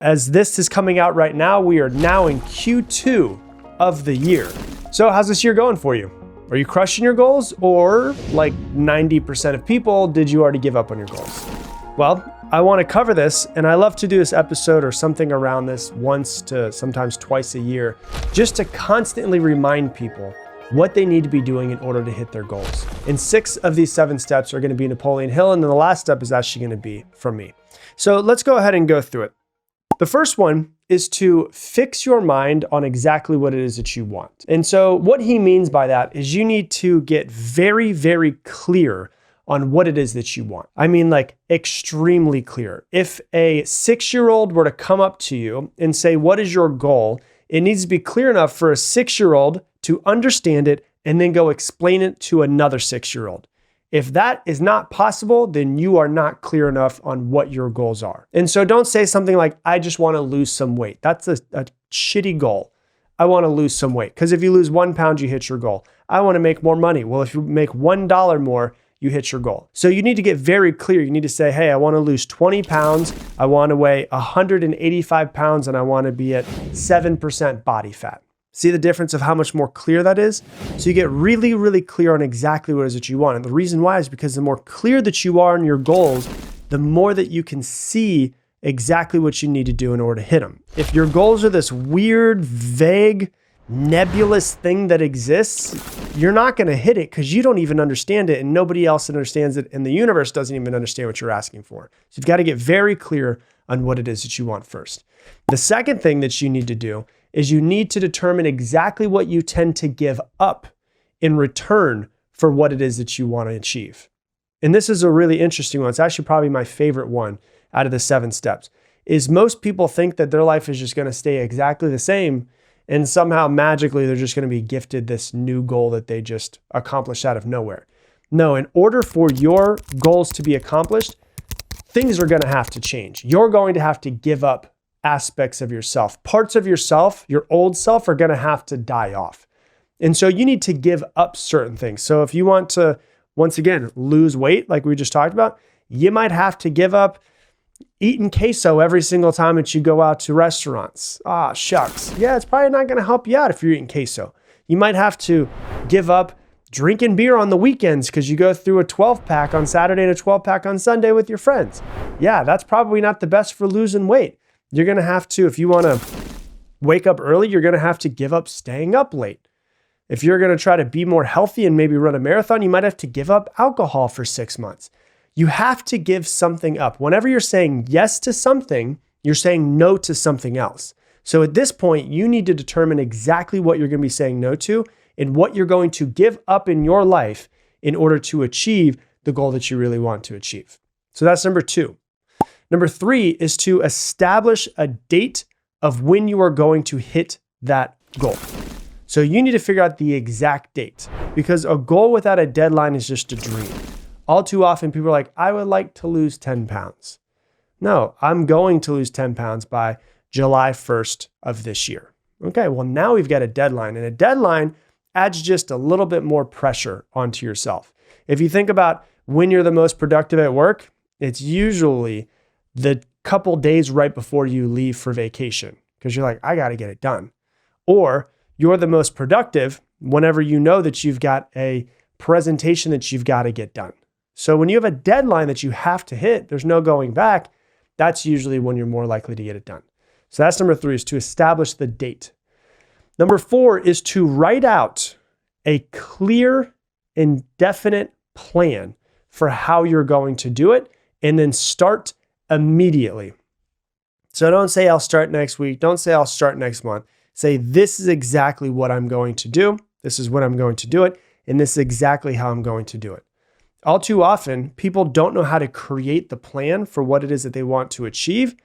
As this is coming out right now, we are now in Q2 of the year. So how's this year going for you? Are you crushing your goals, or like 90% of people, did you already give up on your goals? Well, I want to cover this, and I love to do this episode or something around this once to sometimes twice a year, just to constantly remind people what they need to be doing in order to hit their goals. And 6 of these 7 steps are going to be Napoleon Hill, and then the last step is actually going to be from me. So let's go ahead and go through it. The first one is to fix your mind on exactly what it is that you want. And so what he means by that is you need to get very, very clear on what it is that you want. I mean, like extremely clear. If a 6-year-old were to come up to you and say, what is your goal? It needs to be clear enough for a 6-year-old to understand it and then go explain it to another 6-year-old. If that is not possible, then you are not clear enough on what your goals are. And so don't say something like, I just want to lose some weight. That's a shitty goal. I want to lose some weight. Because if you lose 1 pound, you hit your goal. I want to make more money. Well, if you make $1 more, you hit your goal. So you need to get very clear. You need to say, hey, I want to lose 20 pounds. I want to weigh 185 pounds and I want to be at 7% body fat. See the difference of how much more clear that is? So you get really, really clear on exactly what it is that you want. And the reason why is because the more clear that you are on your goals, the more that you can see exactly what you need to do in order to hit them. If your goals are this weird, vague, nebulous thing that exists, you're not going to hit it because you don't even understand it and nobody else understands it and the universe doesn't even understand what you're asking for. So you've got to get very clear on what it is that you want first. The second thing that you need to do is you need to determine exactly what you tend to give up in return for what it is that you want to achieve. And this is a really interesting one. It's actually probably my favorite one out of the 7 steps, is most people think that their life is just going to stay exactly the same and somehow magically they're just going to be gifted this new goal that they just accomplished out of nowhere. No, in order for your goals to be accomplished, things are going to have to change. You're going to have to give up aspects of yourself. Parts of yourself, your old self, are going to have to die off. And so you need to give up certain things. So if you want to, once again, lose weight, like we just talked about, you might have to give up eating queso every single time that you go out to restaurants. Ah, shucks. Yeah, it's probably not going to help you out if you're eating queso. You might have to give up drinking beer on the weekends because you go through a 12-pack on Saturday and a 12-pack on Sunday with your friends. Yeah, that's probably not the best for losing weight. You're going to have to, if you want to wake up early, you're going to have to give up staying up late. If you're going to try to be more healthy and maybe run a marathon, you might have to give up alcohol for 6 months. You have to give something up. Whenever you're saying yes to something, you're saying no to something else. So at this point, you need to determine exactly what you're going to be saying no to and what you're going to give up in your life in order to achieve the goal that you really want to achieve. So that's number 2. Number 3 is to establish a date of when you are going to hit that goal. So you need to figure out the exact date, because a goal without a deadline is just a dream. All too often people are like, I would like to lose 10 pounds. No, I'm going to lose 10 pounds by July 1st of this year. Okay, well now we've got a deadline, and a deadline adds just a little bit more pressure onto yourself. If you think about when you're the most productive at work, it's usually the couple days right before you leave for vacation, because you're like, I got to get it done. Or you're the most productive whenever you know that you've got a presentation that you've got to get done. So when you have a deadline that you have to hit, there's no going back. That's usually when you're more likely to get it done. So that's number 3, is to establish the date. Number 4 is to write out a clear and definite plan for how you're going to do it, and then start immediately. So don't say I'll start next week. Don't say I'll start next month. Say this is exactly what I'm going to do. This is when I'm going to do it. And this is exactly how I'm going to do it. All too often, people don't know how to create the plan for what it is that they want to achieve.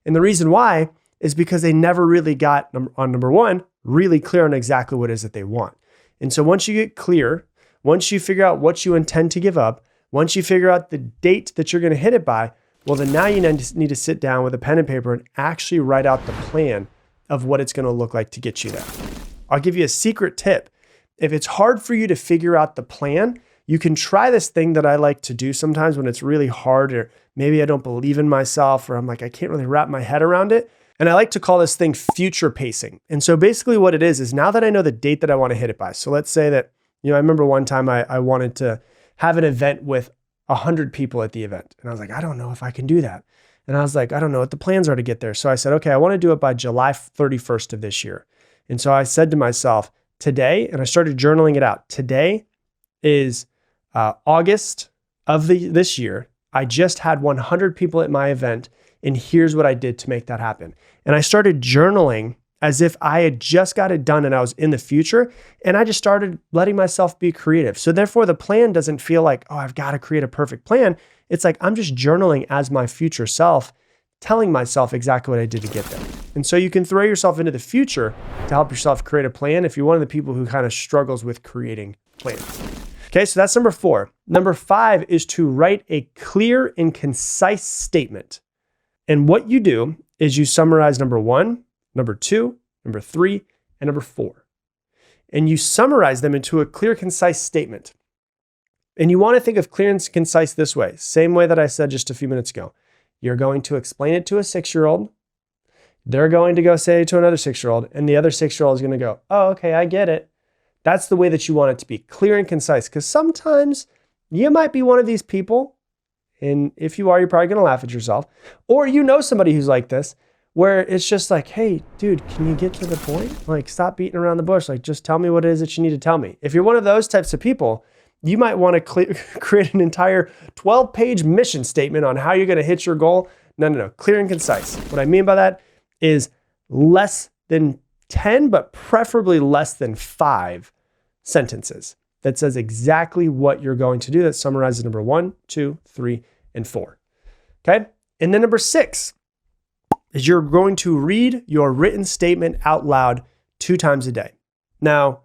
And the reason why is because they never really got, on number 1, really clear on exactly what it is that they want. And so once you get clear, once you figure out what you intend to give up, once you figure out the date that you're going to hit it by, well, then now you need to sit down with a pen and paper and actually write out the plan of what it's going to look like to get you there. I'll give you a secret tip. If it's hard for you to figure out the plan, you can try this thing that I like to do sometimes when it's really hard, or maybe I don't believe in myself, or I'm like, I can't really wrap my head around it. And I like to call this thing future pacing. And so basically what it is now that I know the date that I want to hit it by. So let's say that, I remember one time I wanted to have an event with 100 people at the event. And I was like, I don't know if I can do that. And I was like, I don't know what the plans are to get there. So I said, okay, I want to do it by July 31st of this year. And so I said to myself today, and I started journaling it out. Today is August of this year. I just had 100 people at my event, and here's what I did to make that happen. And I started journaling as if I had just got it done and I was in the future. And I just started letting myself be creative. So therefore the plan doesn't feel like, oh, I've got to create a perfect plan. It's like, I'm just journaling as my future self, telling myself exactly what I did to get there. And so you can throw yourself into the future to help yourself create a plan if you're one of the people who kind of struggles with creating plans. Okay, so that's number 4. Number 5 is to write a clear and concise statement. And what you do is you summarize number 1, number 2, number 3, and number 4. And you summarize them into a clear, concise statement. And you want to think of clear and concise this way, same way that I said just a few minutes ago. You're going to explain it to a 6-year-old. They're going to go say it to another 6-year-old, and the other 6-year-old is going to go, oh, okay, I get it. That's the way that you want it to be, clear and concise, because sometimes you might be one of these people, and if you are, you're probably going to laugh at yourself, or you know somebody who's like this, where it's just like, hey, dude, can you get to the point? Like, stop beating around the bush. Like, just tell me what it is that you need to tell me. If you're one of those types of people, you might want to create an entire 12-page mission statement on how you're going to hit your goal. No, clear and concise. What I mean by that is less than 10, but preferably less than 5 sentences that says exactly what you're going to do. That summarizes number 1, 2, 3, and 4. Okay. And then number 6 is you're going to read your written statement out loud 2 times a day. Now,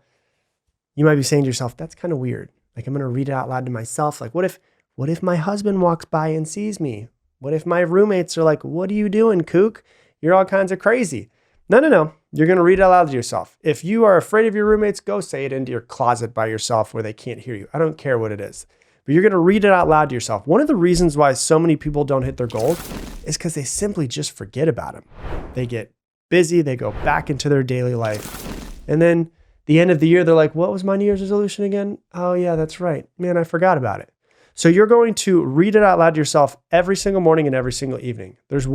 you might be saying to yourself, that's kind of weird. Like, I'm going to read it out loud to myself. Like, what if my husband walks by and sees me? What if my roommates are like, what are you doing, kook? You're all kinds of crazy. No. You're going to read it out loud to yourself. If you are afraid of your roommates, go say it into your closet by yourself where they can't hear you. I don't care what it is, but you're going to read it out loud to yourself. One of the reasons why so many people don't hit their goals is because they simply just forget about them. They get busy. They go back into their daily life. And then the end of the year, they're like, what was my New Year's resolution again? Oh yeah, that's right. Man, I forgot about it. So you're going to read it out loud to yourself every single morning and every single evening. There's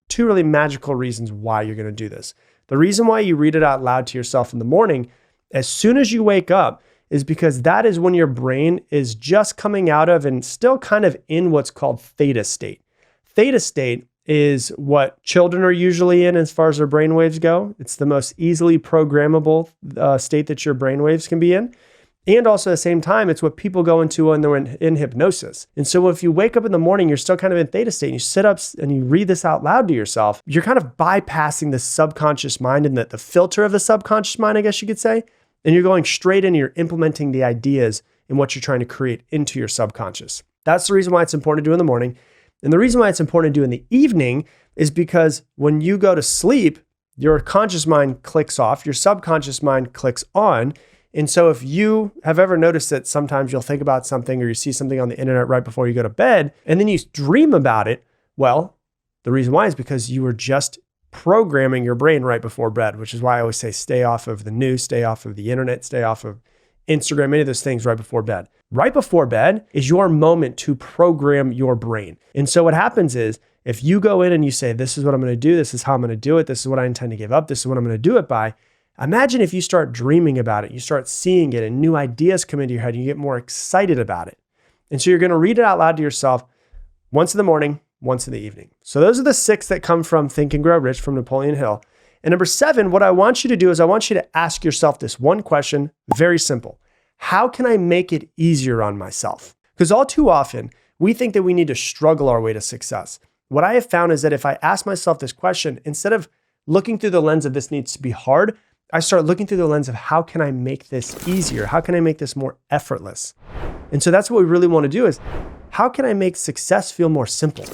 two really magical reasons why you're going to do this. The reason why you read it out loud to yourself in the morning, as soon as you wake up, is because that is when your brain is just coming out of and still kind of in what's called theta state. Theta state is what children are usually in as far as their brainwaves go. It's the most easily programmable state that your brainwaves can be in. And also at the same time, it's what people go into when they're in hypnosis. And so if you wake up in the morning, you're still kind of in theta state and you sit up and you read this out loud to yourself, you're kind of bypassing the subconscious mind and the filter of the subconscious mind, I guess you could say. And you're going straight in, you're implementing the ideas and what you're trying to create into your subconscious. That's the reason why it's important to do in the morning. And the reason why it's important to do in the evening is because when you go to sleep, your conscious mind clicks off, your subconscious mind clicks on. And so if you have ever noticed that sometimes you'll think about something or you see something on the internet right before you go to bed, and then you dream about it, well, the reason why is because you were just programming your brain right before bed, which is why I always say stay off of the news, stay off of the internet, stay off of Instagram, any of those things right before bed. Right before bed is your moment to program your brain. And so what happens is if you go in and you say, this is what I'm going to do, this is how I'm going to do it, this is what I intend to give up, this is what I'm going to do it by, imagine if you start dreaming about it, you start seeing it and new ideas come into your head and you get more excited about it. And so you're going to read it out loud to yourself once in the morning, once in the evening. So those are the 6 that come from Think and Grow Rich from Napoleon Hill. And number 7, what I want you to do is I want you to ask yourself this one question, very simple. How can I make it easier on myself? Because all too often, we think that we need to struggle our way to success. What I have found is that if I ask myself this question, instead of looking through the lens of this needs to be hard, I start looking through the lens of how can I make this easier? How can I make this more effortless? And so that's what we really want to do is how can I make success feel more simple?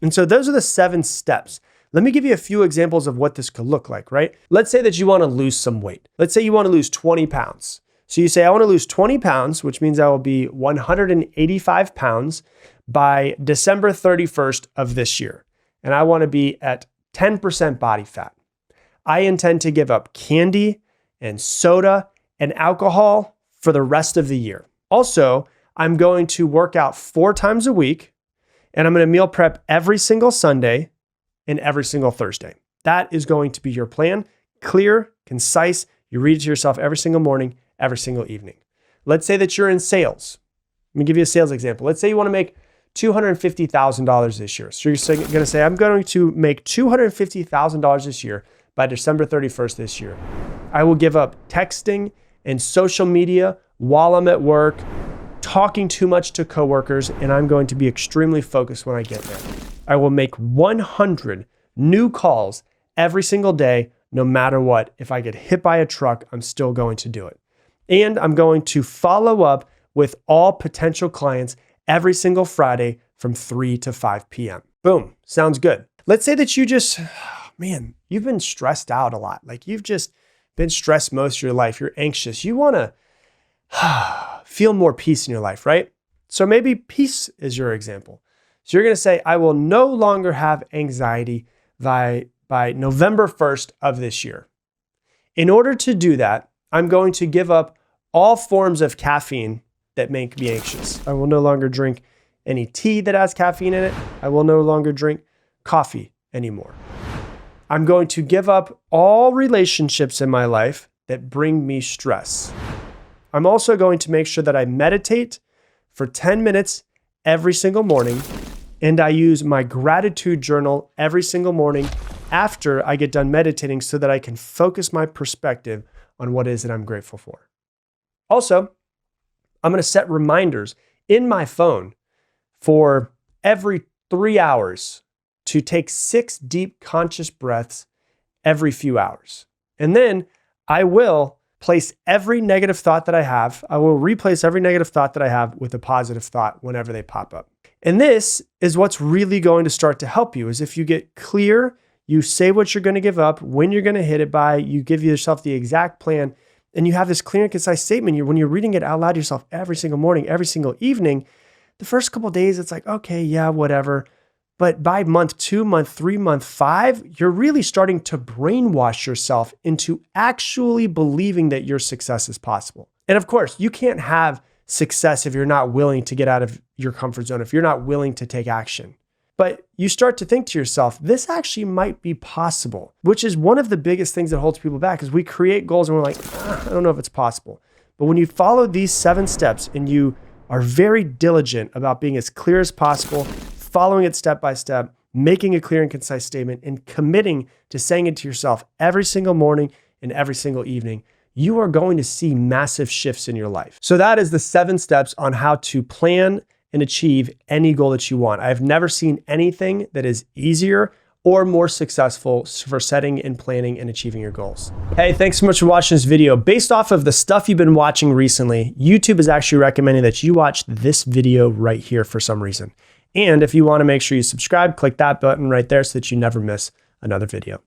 And so those are the 7 steps. Let me give you a few examples of what this could look like, right? Let's say that you want to lose some weight. Let's say you want to lose 20 pounds. So you say, I want to lose 20 pounds, which means I will be 185 pounds by December 31st of this year. And I want to be at 10% body fat. I intend to give up candy and soda and alcohol for the rest of the year. Also, I'm going to work out 4 times a week, and I'm going to meal prep every single Sunday and every single Thursday. That is going to be your plan. Clear, concise. You read it to yourself every single morning, every single evening. Let's say that you're in sales. Let me give you a sales example. Let's say you want to make $250,000 this year. So you're going to say, I'm going to make $250,000 this year by December 31st this year. I will give up texting and social media while I'm at work, talking too much to coworkers, and I'm going to be extremely focused when I get there. I will make 100 new calls every single day, no matter what. If I get hit by a truck, I'm still going to do it. And I'm going to follow up with all potential clients every single Friday from 3 to 5 p.m. Boom, sounds good. Let's say that you just, you've been stressed out a lot. Like you've just been stressed most of your life. You're anxious. You want to feel more peace in your life, right? So maybe peace is your example. So you're going to say, I will no longer have anxiety by November 1st of this year. In order to do that, I'm going to give up all forms of caffeine that make me anxious. I will no longer drink any tea that has caffeine in it. I will no longer drink coffee anymore. I'm going to give up all relationships in my life that bring me stress. I'm also going to make sure that I meditate for 10 minutes every single morning, and I use my gratitude journal every single morning after I get done meditating so that I can focus my perspective on what it is that I'm grateful for. Also, I'm going to set reminders in my phone for every 3 hours to take 6 deep conscious breaths every few hours. And then I will place every negative thought that I have. I will replace every negative thought that I have with a positive thought whenever they pop up. And this is what's really going to start to help you, is if you get clear, you say what you're going to give up, when you're going to hit it by, you give yourself the exact plan, and you have this clear and concise statement. When you're reading it out loud to yourself every single morning, every single evening, the first couple of days, it's like, okay, yeah, whatever. But by month 2, month 3, month 5, you're really starting to brainwash yourself into actually believing that your success is possible. And of course, you can't have success if you're not willing to get out of your comfort zone, if you're not willing to take action. But you start to think to yourself, this actually might be possible, which is one of the biggest things that holds people back, is we create goals and we're like, I don't know if it's possible. But when you follow these 7 steps and you are very diligent about being as clear as possible, following it step by step, making a clear and concise statement, and committing to saying it to yourself every single morning and every single evening, you are going to see massive shifts in your life. So that is the 7 steps on how to plan and achieve any goal that you want. I've never seen anything that is easier or more successful for setting and planning and achieving your goals. Hey, thanks so much for watching this video. Based off of the stuff you've been watching recently, YouTube is actually recommending that you watch this video right here for some reason. And if you want to make sure you subscribe, click that button right there so that you never miss another video.